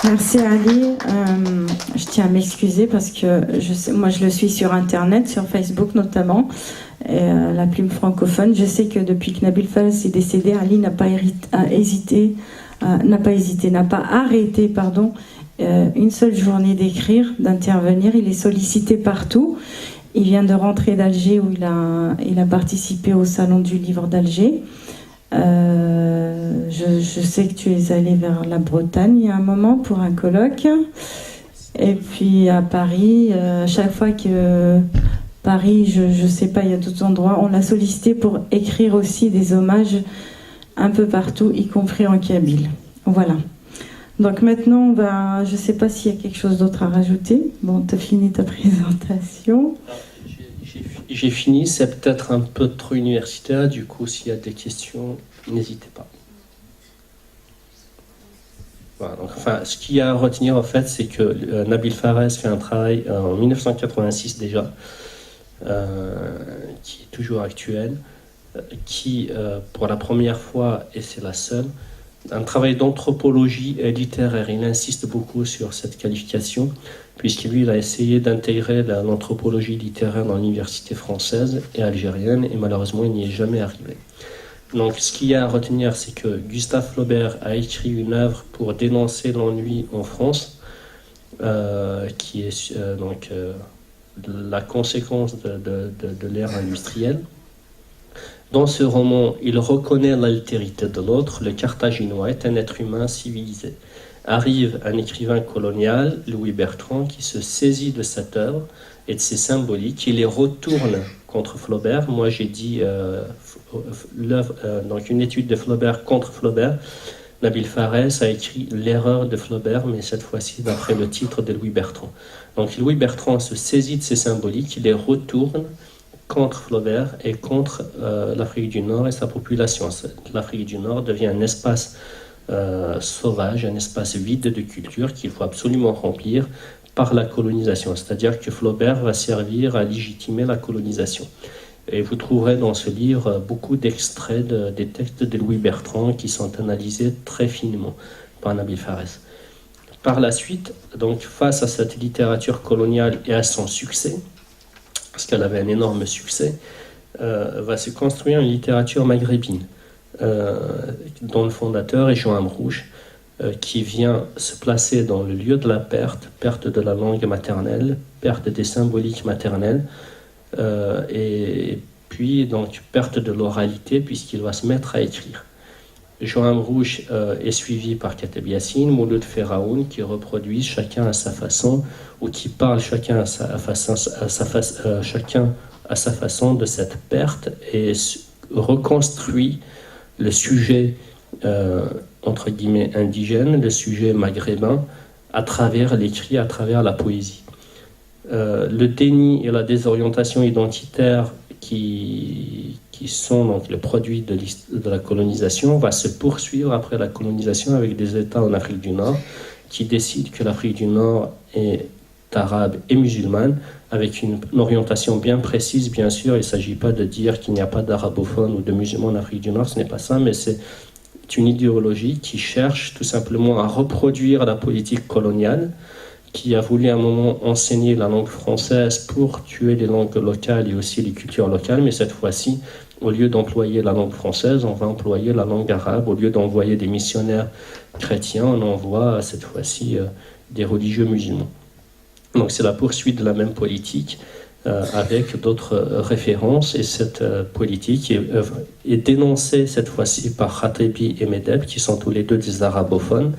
Merci Ali. Je tiens à m'excuser parce que moi je le suis sur Internet, sur Facebook notamment, et, la plume francophone. Je sais que depuis que Nabil Fares est décédé, Ali n'a pas arrêté, une seule journée d'écrire, d'intervenir. Il est sollicité partout. Il vient de rentrer d'Alger où il a participé au Salon du Livre d'Alger. Je sais que tu es allé vers la Bretagne il y a un moment pour un colloque. Et puis à Paris, chaque fois que Paris, je sais pas, il y a d'autres endroits, on l'a sollicité pour écrire aussi des hommages un peu partout, y compris en kabyle. Voilà. Donc maintenant, je ne sais pas s'il y a quelque chose d'autre à rajouter. Bon, tu as fini ta présentation. J'ai fini, c'est peut-être un peu trop universitaire, du coup, s'il y a des questions, n'hésitez pas. Voilà, donc, ce qu'il y a à retenir, en fait, c'est que Nabil Fares fait un travail en 1986 déjà, qui est toujours actuel, qui, pour la première fois, et c'est la seule, un travail d'anthropologie littéraire. Il insiste beaucoup sur cette qualification, puisqu'il il a essayé d'intégrer l'anthropologie littéraire dans l'université française et algérienne, et malheureusement, il n'y est jamais arrivé. Donc, ce qu'il y a à retenir, c'est que Gustave Flaubert a écrit une œuvre pour dénoncer l'ennui en France, qui est la conséquence de l'ère industrielle. Dans ce roman, il reconnaît l'altérité de l'autre. Le Carthaginois est un être humain civilisé. Arrive un écrivain colonial, Louis Bertrand, qui se saisit de cette œuvre et de ses symboliques. Il les retourne contre Flaubert. Moi, j'ai dit donc une étude de Flaubert contre Flaubert. Nabil Fares a écrit l'erreur de Flaubert, mais cette fois-ci d'après le titre de Louis Bertrand. Donc Louis Bertrand se saisit de ces symboliques, il les retourne contre Flaubert et contre l'Afrique du Nord et sa population. L'Afrique du Nord devient un espace sauvage, un espace vide de culture qu'il faut absolument remplir par la colonisation. C'est-à-dire que Flaubert va servir à légitimer la colonisation. Et vous trouverez dans ce livre beaucoup d'extraits des textes de Louis Bertrand qui sont analysés très finement par Nabil Fares. Par la suite, donc face à cette littérature coloniale et à son succès, parce qu'elle avait un énorme succès, va se construire une littérature maghrébine, dont le fondateur est Jean Amrouche, qui vient se placer dans le lieu de la perte de la langue maternelle, perte des symboliques maternelles, et puis donc perte de l'oralité, puisqu'il va se mettre à écrire. Jean Amrouche est suivi par Kateb Yassine, Mouloud Feraoun, qui reproduisent chacun à sa façon, ou qui parlent chacun à sa façon de cette perte et reconstruit le sujet entre guillemets indigène, le sujet maghrébin, à travers l'écrit, à travers la poésie. Le déni et la désorientation identitaire qui sont donc le produit de la colonisation va se poursuivre après la colonisation avec des États en Afrique du Nord qui décident que l'Afrique du Nord est arabe et musulmane, avec une orientation bien précise, bien sûr. Il ne s'agit pas de dire qu'il n'y a pas d'arabophones ou de musulmans en Afrique du Nord, ce n'est pas ça, mais c'est une idéologie qui cherche tout simplement à reproduire la politique coloniale, qui a voulu à un moment enseigner la langue française pour tuer les langues locales et aussi les cultures locales, mais cette fois-ci, au lieu d'employer la langue française, on va employer la langue arabe. Au lieu d'envoyer des missionnaires chrétiens, on envoie cette fois-ci des religieux musulmans. Donc c'est la poursuite de la même politique avec d'autres références, et cette politique est dénoncée cette fois-ci par Khatebi et Medeb, qui sont tous les deux des arabophones.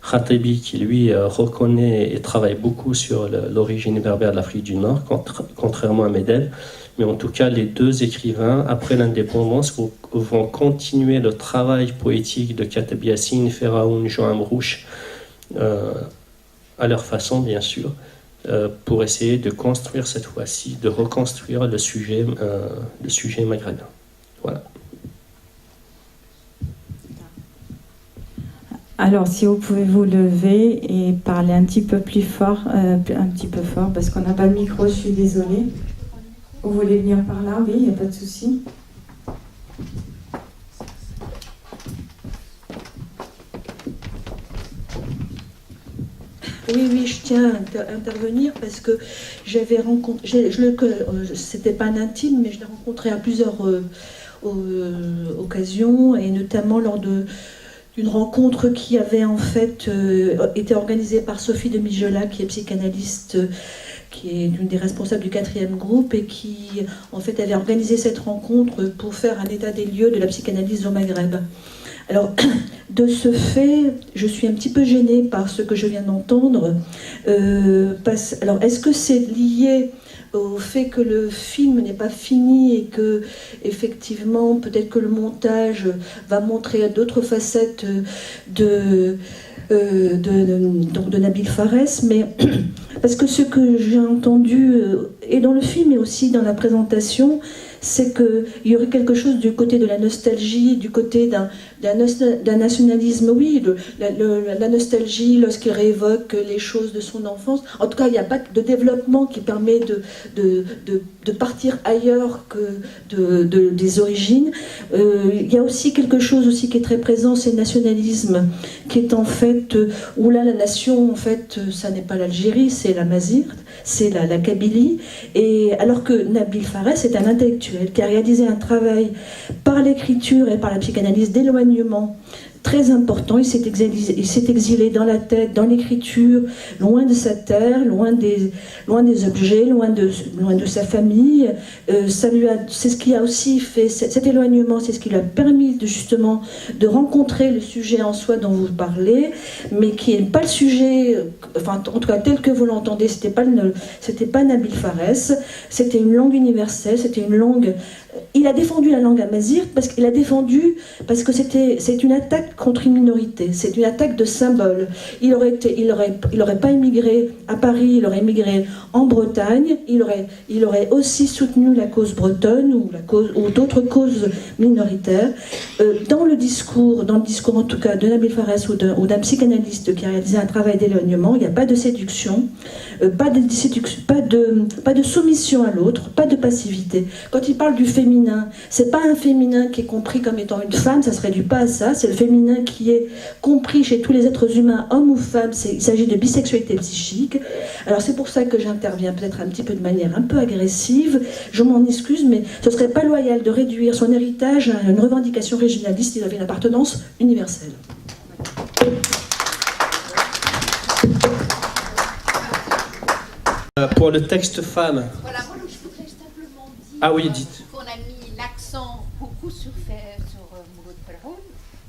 Khatebi qui lui reconnaît et travaille beaucoup sur l'origine berbère de l'Afrique du Nord, contrairement à Medeb. Mais en tout cas, les deux écrivains, après l'indépendance, vont continuer le travail poétique de Kateb Yassine, Feraoun, Jean Amrouche, à leur façon, bien sûr, pour essayer de construire cette fois-ci, de reconstruire le sujet maghrébin. Voilà. Alors, si vous pouvez vous lever et parler un petit peu plus fort, parce qu'on n'a pas le micro, je suis désolée. Vous voulez venir par là? Oui, il n'y a pas de souci. Oui, je tiens à intervenir parce que j'avais rencontré, c'était pas un intime, mais je l'ai rencontré à plusieurs occasions, et notamment lors d'une rencontre qui avait en fait été organisée par Sophie de Mijola, qui est psychanalyste, qui est l'une des responsables du 4e groupe, et qui en fait avait organisé cette rencontre pour faire un état des lieux de la psychanalyse au Maghreb. Alors, de ce fait, je suis un petit peu gênée par ce que je viens d'entendre. Alors, est-ce que c'est lié au fait que le film n'est pas fini et que, effectivement, peut-être que le montage va montrer d'autres facettes de Nabil Fares, mais parce que ce que j'ai entendu, et dans le film et aussi dans la présentation, c'est qu'il y aurait quelque chose du côté de la nostalgie, du côté d'un nationalisme, oui, la nostalgie lorsqu'il réévoque les choses de son enfance. En tout cas, il n'y a pas de développement qui permet de partir ailleurs que des origines. Il y a aussi quelque chose aussi qui est très présent, c'est le nationalisme, qui est en fait, où là la nation, en fait, ça n'est pas l'Algérie, c'est la Mazirde, c'est la Kabylie, et alors que Nabil Fares est un intellectuel qui a réalisé un travail par l'écriture et par la psychanalyse d'éloignement très important. Il s'est exilé dans la tête, dans l'écriture, loin de sa terre, loin des objets, loin de sa famille. C'est ce qui a aussi fait cet éloignement, c'est ce qui lui a permis justement de rencontrer le sujet en soi dont vous parlez, mais qui n'est pas le sujet, enfin en tout cas tel que vous l'entendez, c'était pas Nabil Fares, c'était une langue universelle, c'était une langue. Il a défendu la langue amazigh parce que c'est une attaque contre une minorité, c'est une attaque de symbole. Il aurait pas immigré à Paris, il aurait immigré en Bretagne, il aurait aussi soutenu la cause bretonne ou d'autres causes minoritaires. Dans le discours en tout cas de Nabil Fares ou d'un psychanalyste qui a réalisé un travail d'éloignement, il n'y a pas de séduction, pas de soumission à l'autre, pas de passivité. Quand il parle du féminin, c'est pas un féminin qui est compris comme étant une femme, ça se réduit pas à ça, c'est le féminin qui est compris chez tous les êtres humains, hommes ou femmes, il s'agit de bisexualité psychique. Alors c'est pour ça que j'interviens peut-être un petit peu de manière un peu agressive, je m'en excuse, mais ce serait pas loyal de réduire son héritage à une revendication régionaliste, il avait une appartenance universelle. Pour le texte femme. Voilà, moi je voudrais simplement dire ah oui, dites. Qu'on a mis l'accent beaucoup sur Mouloud Felhoun.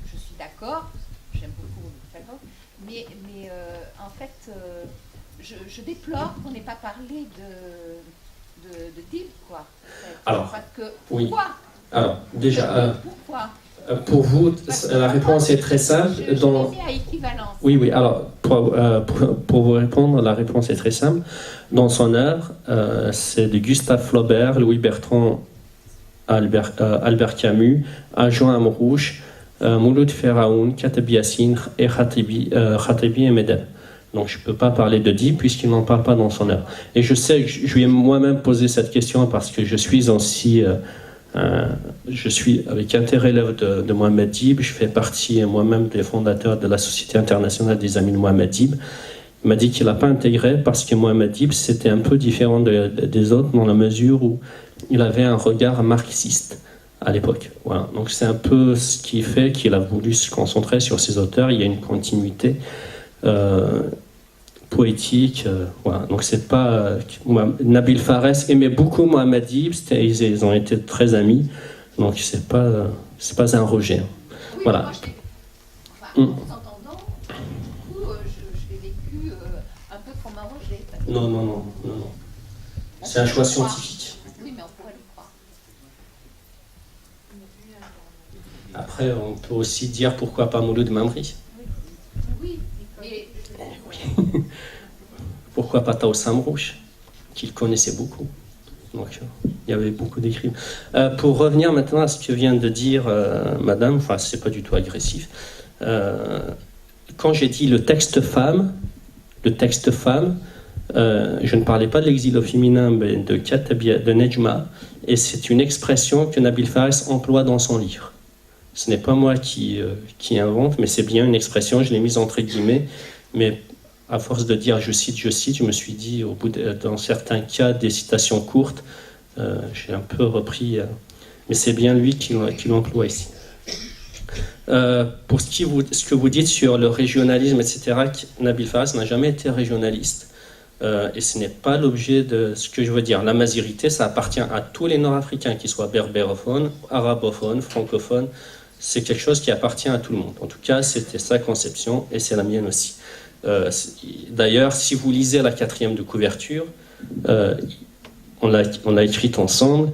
Je suis d'accord, j'aime beaucoup Mouloud Felhoun, mais en fait, je déplore qu'on n'ait pas parlé de Dib, quoi. Alors, parce que oui. Pourquoi Alors, déjà, pourquoi pour vous, la réponse est très simple. À équivalence. Oui, alors, pour vous répondre, la réponse est très simple. Dans son œuvre, c'est de Gustave Flaubert, Louis Bertrand, Albert Camus, Ajoin Amrouche, Mouloud Felhoun, Kateb Yassine et Khatibi et Medel. Donc je ne peux pas parler de Dib puisqu'il n'en parle pas dans son œuvre. Et je sais que je lui ai moi-même posé cette question parce que je suis aussi... je suis avec intérêt élève de Mohamed Dib, je fais partie moi-même des fondateurs de la Société internationale des amis de Mohamed Dib. Il m'a dit qu'il n'a pas intégré parce que Mohamed Dib c'était un peu différent des autres dans la mesure où il avait un regard marxiste à l'époque. Voilà. Donc c'est un peu ce qui fait qu'il a voulu se concentrer sur ses auteurs, il y a une continuité poétique, voilà. Donc c'est pas Nabil Fares aimait beaucoup Mohamed Dib, ils ont été très amis, donc c'est pas un rejet. Oui, voilà. Moi, en vous entendant, du coup, je l'ai vécu un peu comme un rejet. Non. C'est un choix scientifique. Oui, mais on pourrait le croire. Après, on peut aussi dire pourquoi pas Mouloud Mamri. Oui, mais... Pourquoi pas Taous Amrouche, qu'il connaissait beaucoup. Donc, il y avait beaucoup d'écrits. Pour revenir maintenant à ce que vient de dire Madame, enfin, c'est pas du tout agressif. Quand j'ai dit le texte femme, je ne parlais pas de l'exil au féminin, mais de Katabia, de Nejma, et c'est une expression que Nabil Fares emploie dans son livre. Ce n'est pas moi qui invente, mais c'est bien une expression, je l'ai mise entre guillemets, mais à force de dire je cite, je me suis dit, dans certains cas, des citations courtes, j'ai un peu repris, mais c'est bien lui qui l'emploie ici. Pour ce que vous dites sur le régionalisme, etc., Nabil Fares n'a jamais été régionaliste. Et ce n'est pas l'objet de ce que je veux dire. La mazirité, ça appartient à tous les Nord-Africains, qu'ils soient berbérophones, arabophones, francophones. C'est quelque chose qui appartient à tout le monde. En tout cas, c'était sa conception et c'est la mienne aussi. D'ailleurs, si vous lisez la 4e de couverture, on l'a écrite ensemble,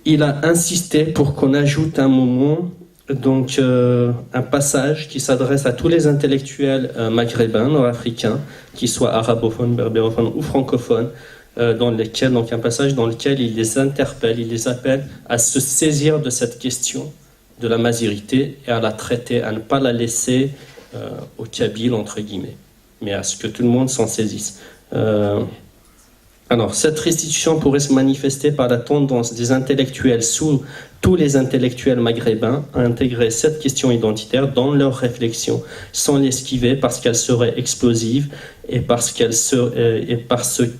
il a insisté pour qu'on ajoute un moment, donc un passage qui s'adresse à tous les intellectuels maghrébins, nord-africains, qu'ils soient arabophones, berbérophones ou francophones, donc un passage dans lequel il les interpelle, il les appelle à se saisir de cette question de la mazirité et à la traiter, à ne pas la laisser au kabyle, entre guillemets, mais à ce que tout le monde s'en saisisse. Alors, cette restitution pourrait se manifester par la tendance des intellectuels, tous les intellectuels maghrébins, à intégrer cette question identitaire dans leurs réflexions, sans l'esquiver parce qu'elle serait explosive et parce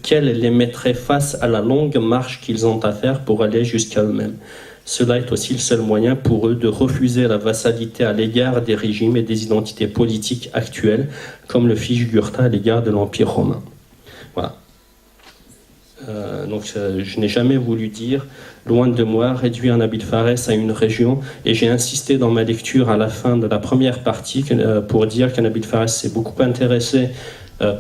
qu'elle les mettrait face à la longue marche qu'ils ont à faire pour aller jusqu'à eux-mêmes. Cela est aussi le seul moyen pour eux de refuser la vassalité à l'égard des régimes et des identités politiques actuelles, comme le fit Jugurtha à l'égard de l'Empire romain. Voilà. Donc je n'ai jamais voulu dire, loin de moi, réduire Nabil Fares à une région, et j'ai insisté dans ma lecture à la fin de la première partie pour dire que Nabil Fares s'est beaucoup intéressé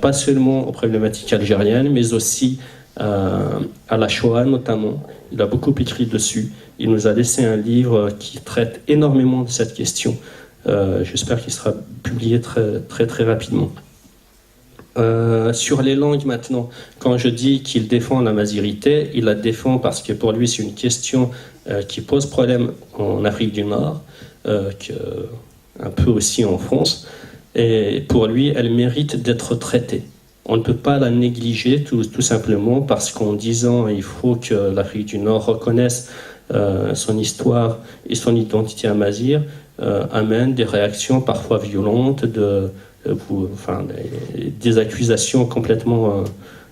pas seulement aux problématiques algériennes, mais aussi à la Shoah notamment. Il a beaucoup écrit dessus. Il nous a laissé un livre qui traite énormément de cette question. J'espère qu'il sera publié très, très, très rapidement. Sur les langues maintenant, quand je dis qu'il défend la mazirité, il la défend parce que pour lui c'est une question qui pose problème en Afrique du Nord, un peu aussi en France, et pour lui elle mérite d'être traitée. On ne peut pas la négliger tout simplement parce qu'en disant il faut que l'Afrique du Nord reconnaisse son histoire et son identité amazigh amène des réactions parfois violentes, des accusations complètement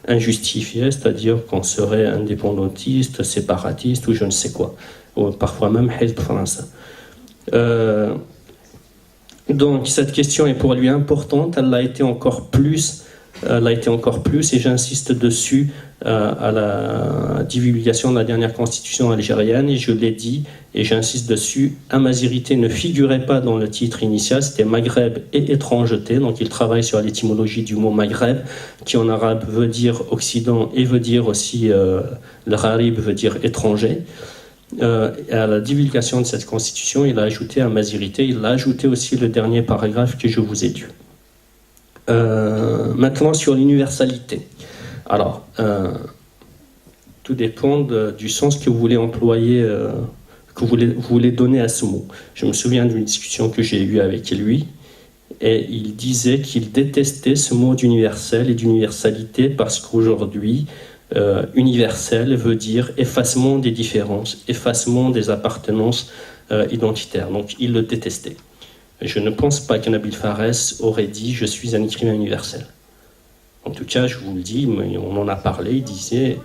injustifiées, c'est-à-dire qu'on serait indépendantiste, séparatiste ou je ne sais quoi, ou parfois même Hizb français. Donc cette question est pour lui importante, elle l'a été encore plus, et j'insiste dessus à la divulgation de la dernière constitution algérienne, et je l'ai dit et j'insiste dessus, amazirité ne figurait pas dans le titre initial, c'était Maghreb et étrangeté, donc il travaille sur l'étymologie du mot Maghreb, qui en arabe veut dire Occident et veut dire aussi, le gharib veut dire étranger. Et à la divulgation de cette constitution, il a ajouté amazirité, il a ajouté aussi le dernier paragraphe que je vous ai lu. Maintenant sur l'universalité. Alors, tout dépend du sens que vous voulez employer, que vous voulez donner à ce mot. Je me souviens d'une discussion que j'ai eue avec lui, et il disait qu'il détestait ce mot d'universel et d'universalité parce qu'aujourd'hui, universel veut dire effacement des différences, effacement des appartenances identitaires. Donc il le détestait. Je ne pense pas que Nabil Fares aurait dit « je suis un écrivain universel ». En tout cas, je vous le dis, mais on en a parlé, il disait